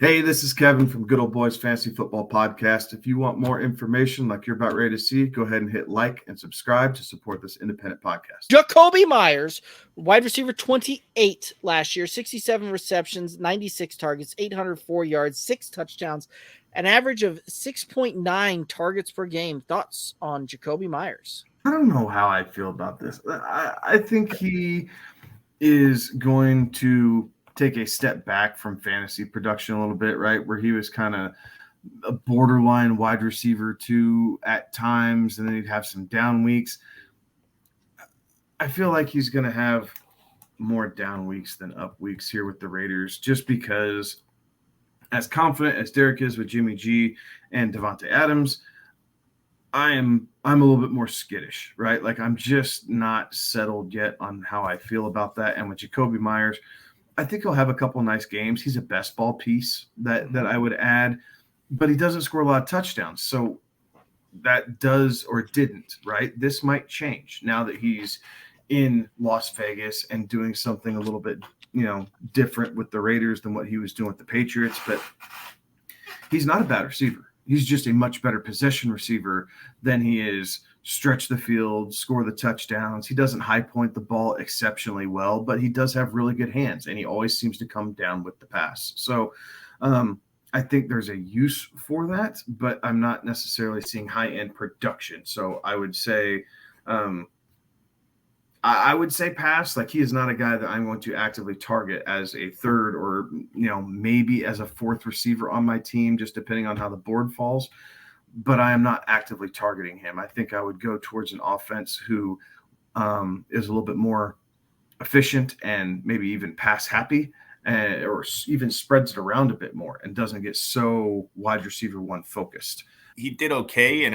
Hey, this is Kevin from Good Old Boys Fantasy Football Podcast. If you want more information like you're about ready to see, go ahead and hit like and subscribe to support this independent podcast. Jakobi Meyers, wide receiver 28 last year, 67 receptions, 96 targets, 804 yards, 6 touchdowns, an average of 6.9 targets per game. Thoughts on Jakobi Meyers? I don't know how I feel about this. I think he is going to take a step back from fantasy production a little bit, right? Where he was kind of a borderline wide receiver two at times, and then he'd have some down weeks. I feel like he's going to have more down weeks than up weeks here with the Raiders, just because as confident as Derek is with Jimmy G and Davante Adams, I'm a little bit more skittish, right? Like I'm just not settled yet on how I feel about that. And with Jakobi Meyers, I think he'll have a couple nice games. He's a best ball piece that I would add, but he doesn't score a lot of touchdowns. So that does or didn't, right? This might change now that he's in Las Vegas and doing something a little bit, different with the Raiders than what he was doing with the Patriots. But he's not a bad receiver. He's just a much better possession receiver than he is stretch the field, score the touchdowns. He doesn't high point the ball exceptionally well, but he does have really good hands, and he always seems to come down with the pass. So I think there's a use for that, but I'm not necessarily seeing high-end production. So I would say I would say pass. Like he is not a guy that I'm going to actively target as a third or, maybe as a fourth receiver on my team, just depending on how the board falls. But I am not actively targeting him. I think I would go towards an offense who is a little bit more efficient and maybe even pass happy, or even spreads it around a bit more and doesn't get so wide receiver one focused. He did okay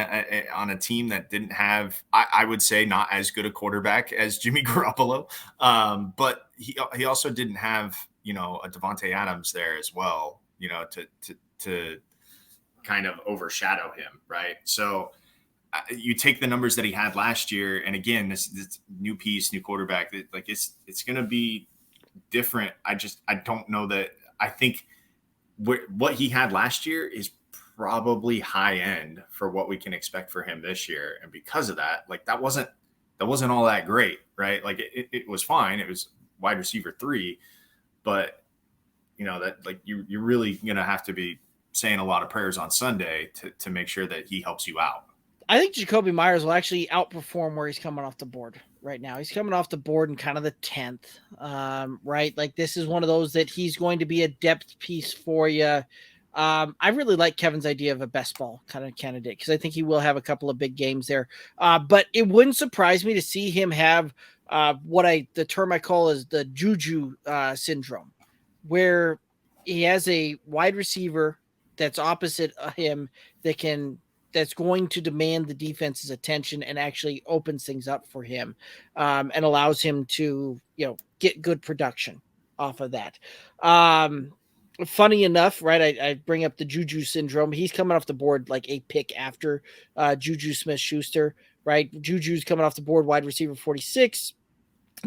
on a team that didn't have, I would say, not as good a quarterback as Jimmy Garoppolo. But he also didn't have, a Davante Adams there as well, to kind of overshadow him. Right. So you take the numbers that he had last year. And again, this new piece, new quarterback, like it's going to be different. I don't know that. I think what he had last year is probably high end for what we can expect for him this year. And because of that, like that wasn't all that great, right? Like it was fine. It was wide receiver 3, but that like you're really going to have to be saying a lot of prayers on Sunday to make sure that he helps you out. I think Jakobi Meyers will actually outperform where he's coming off the board right now. He's coming off the board in kind of the 10th, right? Like this is one of those that he's going to be a depth piece for you. I really like Kevin's idea of a best ball kind of candidate because I think he will have a couple of big games there. But it wouldn't surprise me to see him have the term I call is the Juju syndrome, where he has a wide receiver that's opposite him that's going to demand the defense's attention and actually opens things up for him and allows him to, get good production off of that. Funny enough, right? I bring up the Juju syndrome. He's coming off the board like a pick after Juju Smith-Schuster, right? Juju's coming off the board, wide receiver 46.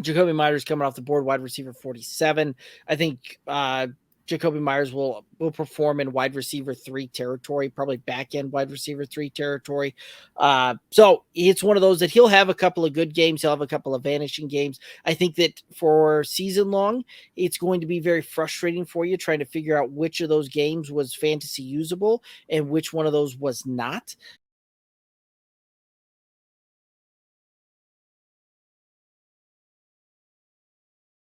Jakobi Meyers coming off the board, wide receiver 47. I think Jakobi Meyers will perform in wide receiver 3 territory, probably back end wide receiver 3 territory. So it's one of those that he'll have a couple of good games. He'll have a couple of vanishing games. I think that for season long, it's going to be very frustrating for you trying to figure out which of those games was fantasy usable and which one of those was not.